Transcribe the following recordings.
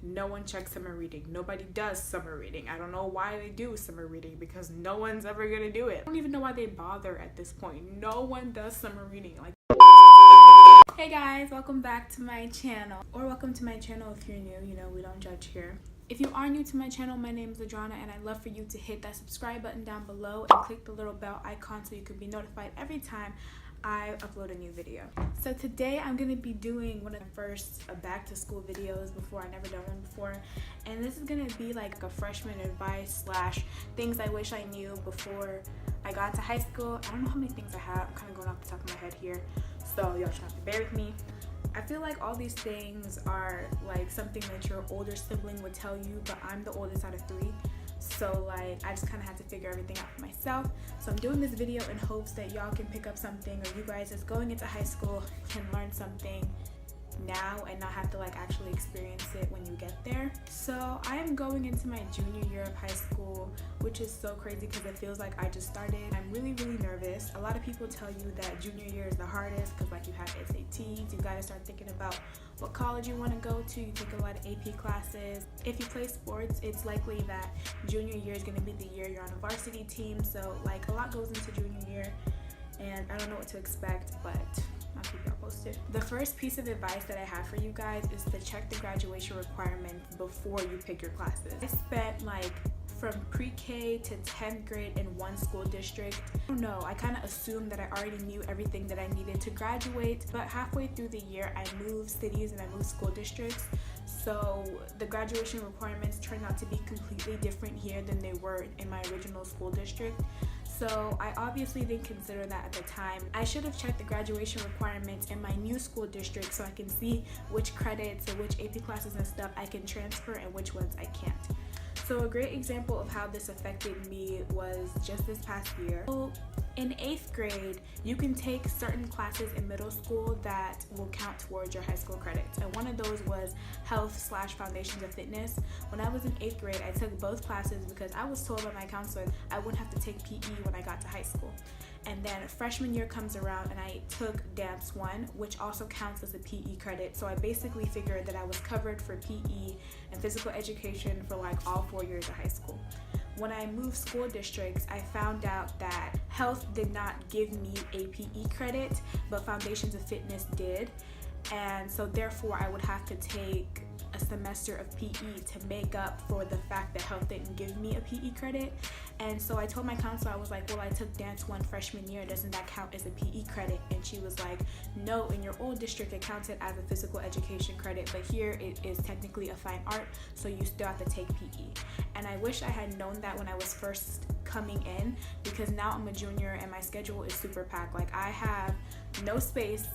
no one checks summer reading. Nobody does summer reading. I don't know why they do summer reading because no one's ever gonna do it. I don't even know why they bother at this point. No one does summer reading. Like, hey guys, welcome back to my channel, or welcome to my channel if you're new. You know, we don't judge here. If you are new to my channel, my name is Adrana, and I'd love for you to hit that subscribe button down below and click the little bell icon so you can be notified every time I upload a new video. So today I'm gonna be doing one of the first back to school videos before. I never done one before, and this is gonna be like a freshman advice slash things I wish I knew before I got to high school. I don't know how many things I have. I'm kind of going off the top of my head here, so y'all just have to bear with me. I feel like all these things are like something that your older sibling would tell you, but I'm the oldest out of 3. So like I just kind of had to figure everything out for myself. So I'm doing this video in hopes that y'all can pick up something, or you guys that's going into high school can learn something now and not have to like actually experience it when you get there. So I am going into my junior year of high school, which is so crazy because it feels like I just started. I'm really nervous. A lot of people tell you that junior year is the hardest because like you have SATs, you gotta start thinking about what college you want to go to, you take a lot of AP classes. If you play sports, it's likely that junior year is going to be the year you're on a varsity team, so like a lot goes into junior year and I don't know what to expect, but I'll keep y'all posted. The first piece of advice that I have for you guys is to check the graduation requirements before you pick your classes. I spent like from pre-K to 10th grade in one school district. I don't know, I kind of assumed that I already knew everything that I needed to graduate, but halfway through the year I moved cities and I moved school districts, so the graduation requirements turned out to be completely different here than they were in my original school district. So I obviously didn't consider that at the time. I should have checked the graduation requirements in my new school district so I can see which credits or which AP classes and stuff I can transfer and which ones I can't. So a great example of how this affected me was just this past year. So in 8th grade, you can take certain classes in middle school that will count towards your high school credits. And one of those was health / foundations of fitness. When I was in 8th grade, I took both classes because I was told by my counselor I wouldn't have to take PE when I got to high school. And then freshman year comes around and I took dance 1, which also counts as a PE credit. So I basically figured that I was covered for PE and physical education for like all 4 years of high school. When I moved school districts, I found out that health did not give me a PE credit, but foundations of fitness did. And so therefore I would have to take a semester of PE to make up for the fact that health didn't give me a PE credit. And so I told my counselor, I was like, well, I took dance 1 freshman year, doesn't that count as a PE credit? And she was like, no, in your old district it counted as a physical education credit, but here it is technically a fine art, so you still have to take PE. And I wish I had known that when I was first coming in, because now I'm a junior and my schedule is super packed. Like I have no space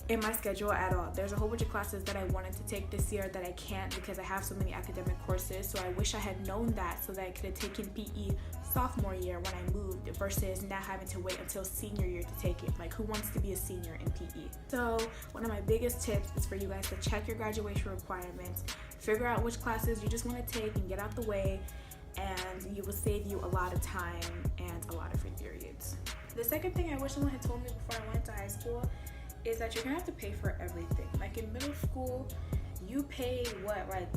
in my schedule at all. There's a whole bunch of classes that I wanted to take this year that I can't because I have so many academic courses. So I wish I had known that so that I could have taken PE sophomore year when I moved versus now having to wait until senior year to take it. Like who wants to be a senior in PE? So one of my biggest tips is for you guys to check your graduation requirements, figure out which classes you just want to take and get out the way, and you will save you a lot of time and a lot of free periods. The second thing I wish someone had told me before I went to high school is that you're gonna have to pay for everything. Like in middle school, you pay what, like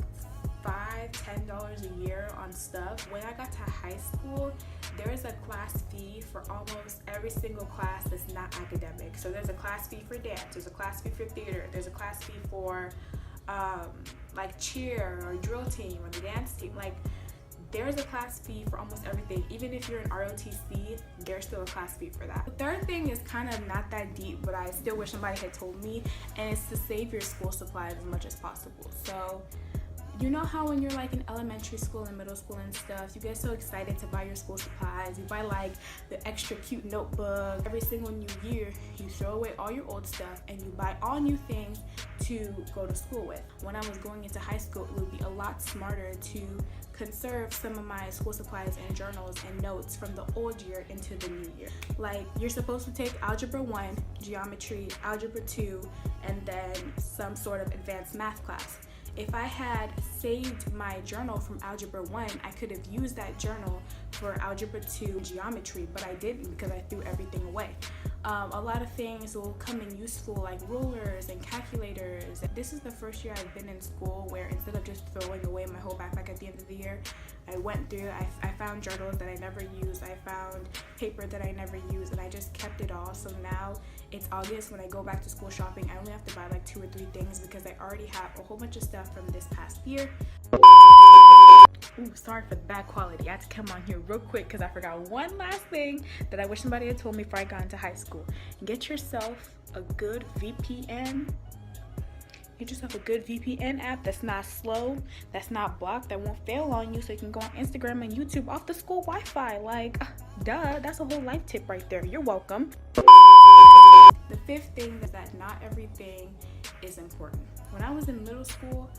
$5-10 a year on stuff. When I got to high school, there is a class fee for almost every single class that's not academic. So there's a class fee for dance, there's a class fee for theater, there's a class fee for like cheer or drill team or the dance team. Like there's a class fee for almost everything. Even if you're in ROTC, there's still a class fee for that. The third thing is kind of not that deep, but I still wish somebody had told me, and it's to save your school supplies as much as possible. So you know how when you're like in elementary school and middle school and stuff, you get so excited to buy your school supplies. You buy like the extra cute notebook. Every single new year, you throw away all your old stuff and you buy all new things to go to school with. When I was going into high school, it would be a lot smarter to conserve some of my school supplies and journals and notes from the old year into the new year. Like you're supposed to take Algebra 1, Geometry, Algebra 2, and then some sort of advanced math class. If I had saved my journal from Algebra 1, I could have used that journal for Algebra 2 geometry, but I didn't because I threw everything away. A lot of things will come in useful, like rulers and calculators. This is the first year I've been in school where instead of just throwing away my whole backpack at the end of the year, I went through, I found journals that I never used, I found paper that I never used, and I just kept it all. So now it's August. When I go back to school shopping, I only have to buy like 2 or 3 things because I already have a whole bunch of stuff from this past year. Ooh, sorry for the bad quality. I had to come on here real quick because I forgot one last thing that I wish somebody had told me before I got into high school. Get yourself a good VPN. Get yourself a good VPN app that's not slow, that's not blocked, that won't fail on you, so you can go on Instagram and YouTube off the school Wi-Fi. Like, duh, that's a whole life tip right there. You're welcome. The 5th thing is that not everything is important. When I was in middle school,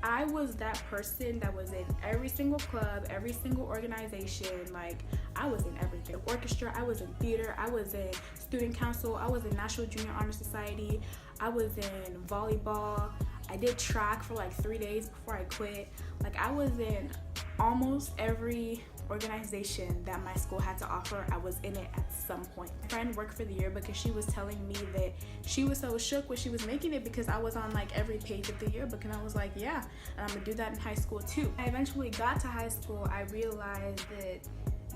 I was that person that was in every single club, every single organization. Like, I was in everything. Orchestra, I was in theater, I was in student council, I was in National Junior Honor Society, I was in volleyball. I did track for like 3 days before I quit. Like, I was in almost every organization that my school had to offer. I was in it at some point. My friend worked for the yearbook and she was telling me that she was so shook when she was making it because I was on like every page of the yearbook, and I was like, yeah, and I'm gonna do that in high school too. I eventually got to high school. I realized that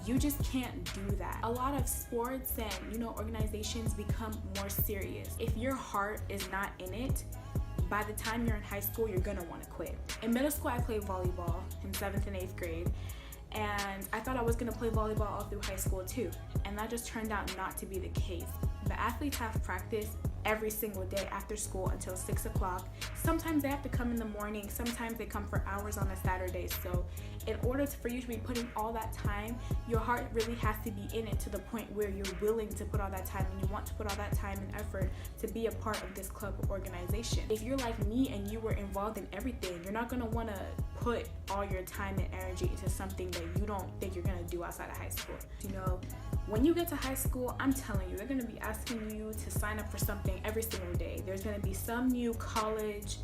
you just can't do that. A lot of sports and organizations become more serious. If your heart is not in it, by the time you're in high school, you're gonna want to quit. In middle school, I played volleyball in 7th and 8th grade, and I thought I was gonna play volleyball all through high school too, and that just turned out not to be the case. The athletes have practice every single day after school until 6 o'clock. Sometimes they have to come in the morning, sometimes they come for hours on a Saturday. So in order for you to be putting all that time, your heart really has to be in it to the point where you're willing to put all that time and you want to put all that time and effort to be a part of this club or organization. If you're like me and you were involved in everything, you're not gonna wanna put all your time and energy into something that you don't think you're gonna do outside of high school. When you get to high school, I'm telling you, they're gonna be asking you to sign up for something every single day. There's gonna be some new college,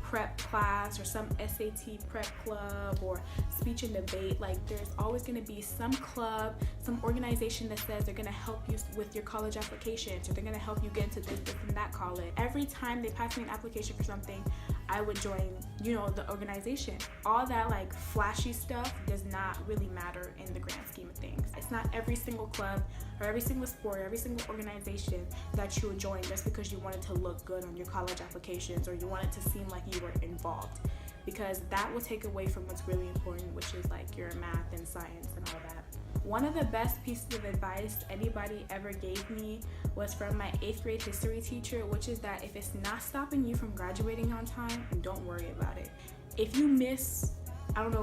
prep class, or some SAT prep club, or speech and debate. Like, there's always gonna be some club, some organization that says they're gonna help you with your college applications, or they're gonna help you get into this and that college. Every time they pass me an application for something, I would join, the organization. All that like flashy stuff does not really matter in the grand scheme of things. It's not every single club or every single sport or every single organization that you would join just because you wanted to look good on your college applications or you wanted to seem like you were involved, because that will take away from what's really important, which is like your math and science and all that. One of the best pieces of advice anybody ever gave me was from my 8th grade history teacher, which is that if it's not stopping you from graduating on time, don't worry about it. If you miss,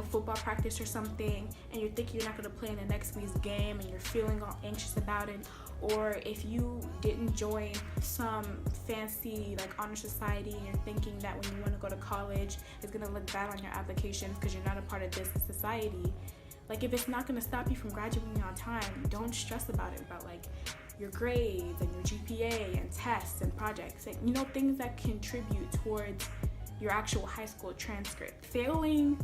football practice or something, and you're thinking you're not going to play in the next week's game and you're feeling all anxious about it, or if you didn't join some fancy like honor society and you're thinking that when you want to go to college it's going to look bad on your applications because you're not a part of this society, like, if it's not going to stop you from graduating on time, don't stress about it, about like your grades and your GPA and tests and projects and things that contribute towards your actual high school transcript. Failing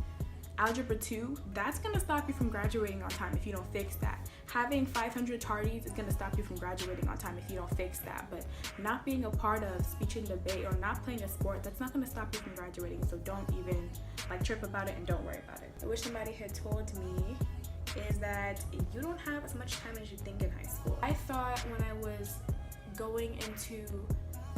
Algebra 2, that's going to stop you from graduating on time if you don't fix that. Having 500 tardies is going to stop you from graduating on time if you don't fix that. But not being a part of speech and debate or not playing a sport, that's not going to stop you from graduating. So don't even trip about it and don't worry about it. I wish somebody had told me is that you don't have as much time as you think in high school. I thought when I was going into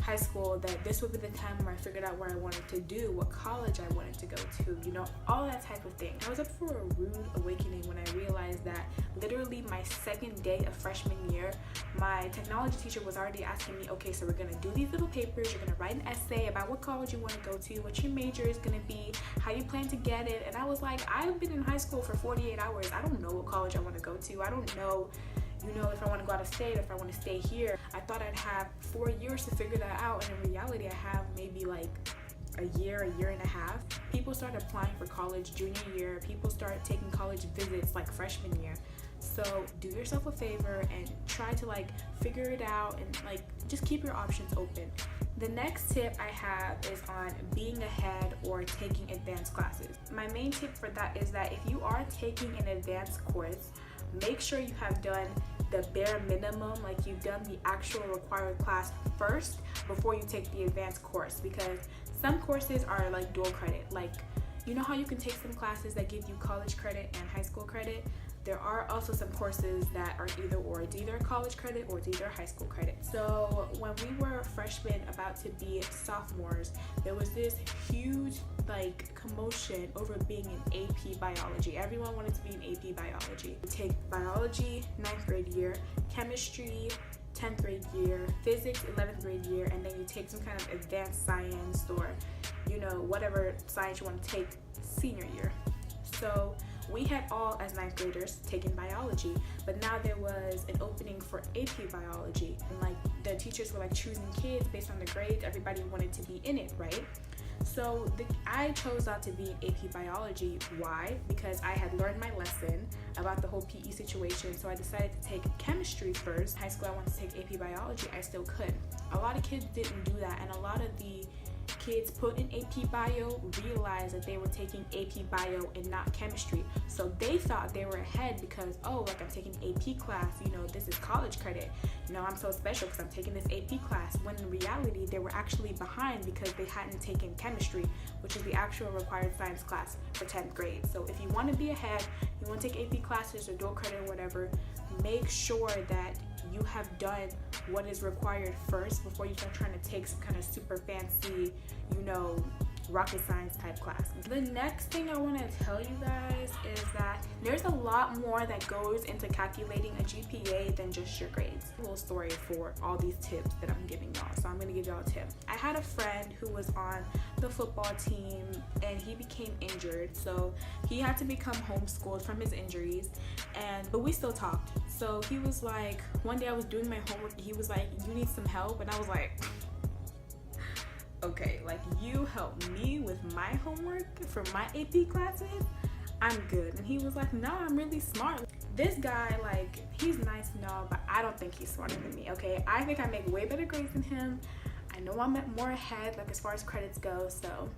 high school that this would be the time where I figured out where I wanted to do, what college I wanted to go to, all that type of thing. I was up for a rude awakening when I realized that literally my 2nd day of freshman year, my technology teacher was already asking me, okay, so we're gonna do these little papers, you're gonna write an essay about what college you want to go to, what your major is gonna be, how you plan to get it. And I was like, I've been in high school for 48 hours. I don't know what college I want to go to. I don't know if I want to go out of state, if I want to stay here. I thought I'd have 4 years to figure that out, and in reality I have maybe like a year and a half. People start applying for college junior year. People start taking college visits like freshman year. So do yourself a favor and try to figure it out and just keep your options open. The next tip I have is on being ahead or taking advanced classes. My main tip for that is that if you are taking an advanced course, make sure you have done the bare minimum, like you've done the actual required class first before you take the advanced course, because some courses are like dual credit. Like, you know how you can take some classes that give you college credit and high school credit? There are also some courses that are either or. It's either college credit or it's either high school credit. So when we were freshmen about to be sophomores, there was this huge like commotion over being in AP biology. Everyone wanted to be in AP biology. You take biology 9th grade year, chemistry 10th grade year, physics 11th grade year, and then you take some kind of advanced science or, you know, whatever science you want to take senior year. So we had all, as 9th graders, taken biology, but now there was an opening for AP biology, and like the teachers were like choosing kids based on the grades. Everybody wanted to be in it, right? So I chose not to be in AP biology. Why? Because I had learned my lesson about the whole PE situation, so I decided to take chemistry first. In high school, I wanted to take AP biology. I still could. A lot of kids didn't do that, and a lot of the kids put in AP Bio realized that they were taking AP Bio and not chemistry. So they thought they were ahead because, oh, like I'm taking AP class, you know, this is college credit. You know, I'm so special because I'm taking this AP class. When in reality, they were actually behind because they hadn't taken chemistry, which is the actual required science class for 10th grade. So if you want to be ahead, you want to take AP classes or dual credit or whatever, make sure that you have done what is required first before you start trying to take some kind of super fancy, you know, rocket science type class. The next thing I want to tell you guys is that there's a lot more that goes into calculating a GPA than just your grades. A little story for all these tips that I'm giving y'all, so I'm going to give y'all a tip. I had a friend who was on the football team and he became injured, so he had to become homeschooled from his injuries, but we still talked. So he was like, one day I was doing my homework and he was like, you need some help? And I was like, okay, like you help me with my homework for my AP classes? I'm good. And he was like, no, I'm really smart. This guy, like, he's nice and all, but I don't think he's smarter than me, okay? I think I make way better grades than him. I know I'm more ahead, like, as far as credits go, so.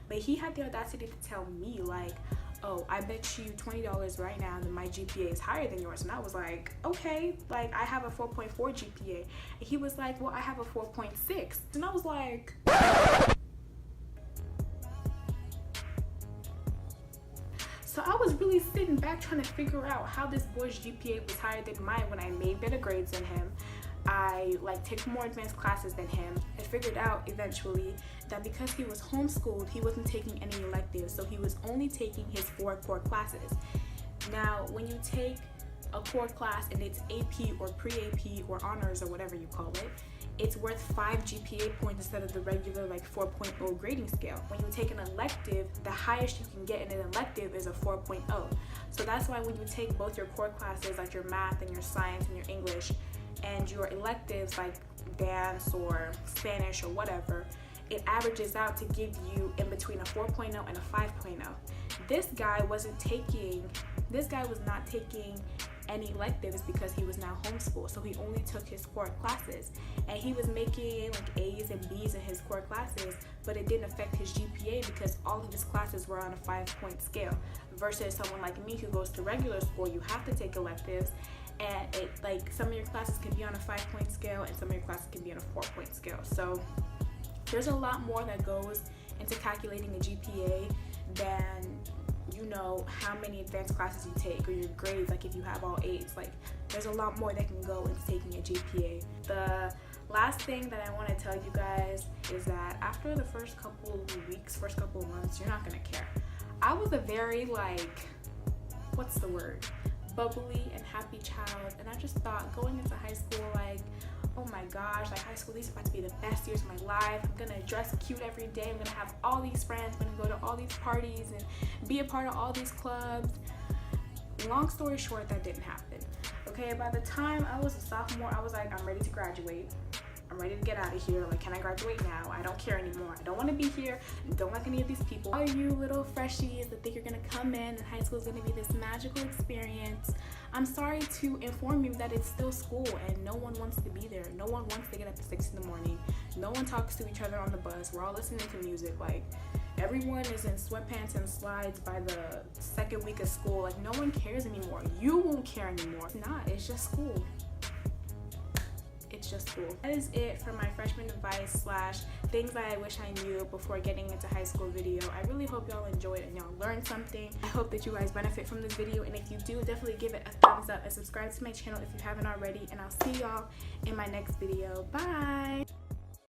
But he had the audacity to tell me, like, oh, I bet you $20 right now that my GPA is higher than yours. And I was like, okay, like, I have a 4.4 GPA. And he was like, well, I have a 4.6. And I was like, so I was really sitting back trying to figure out how this boy's GPA was higher than mine when I made better grades than him. I took more advanced classes than him. I figured out eventually that because he was homeschooled, he wasn't taking any electives, so he was only taking his 4 core classes. Now, when you take a core class and it's AP or pre-AP or honors or whatever you call it, it's worth 5 GPA points instead of the regular 4.0 grading scale. When you take an elective, the highest you can get in an elective is a 4.0. So that's why when you take both your core classes, like your math and your science and your English, and your electives like dance or Spanish or whatever, it averages out to give you in between a 4.0 and a 5.0. This guy was not taking any electives because he was now homeschooled, so he only took his core classes, and he was making A's and B's in his core classes, but it didn't affect his GPA because all of his classes were on a 5-point scale, versus someone like me who goes to regular school. You have to take electives, and it some of your classes can be on a 5-point scale and some of your classes can be on a 4-point scale. So there's a lot more that goes into calculating a GPA than, you know, how many advanced classes you take or your grades. Like if you have all 8s, there's a lot more that can go into taking a GPA. The last thing that I want to tell you guys is that after the first couple weeks, first couple months, you're not gonna care. I was a very what's the word? Bubbly and happy child, and I just thought going into high school, oh my gosh, high school, these are about to be the best years of my life. I'm gonna dress cute every day. I'm gonna have all these friends. I'm gonna go to all these parties and be a part of all these clubs. Long story short, that didn't happen. Okay, by the time I was a sophomore, I was like, I'm ready to graduate. I'm ready to get out of here. Can I graduate now? I don't care anymore. I don't want to be here. I don't like any of these people. All you little freshies that think you're going to come in and high school is going to be this magical experience, I'm sorry to inform you that it's still school and no one wants to be there. No one wants to get up at 6 in the morning. No one talks to each other on the bus. We're all listening to music. Everyone is in sweatpants and slides by the second week of school. Like, no one cares anymore. You won't care anymore. It's not. It's just school. It's just school. That is it for my freshman advice slash things that I wish I knew before getting into high school video. I really hope y'all enjoyed and y'all learned something. I hope that you guys benefit from this video, and if you do, definitely give it a thumbs up and subscribe to my channel if you haven't already, and I'll see y'all in my next video. Bye.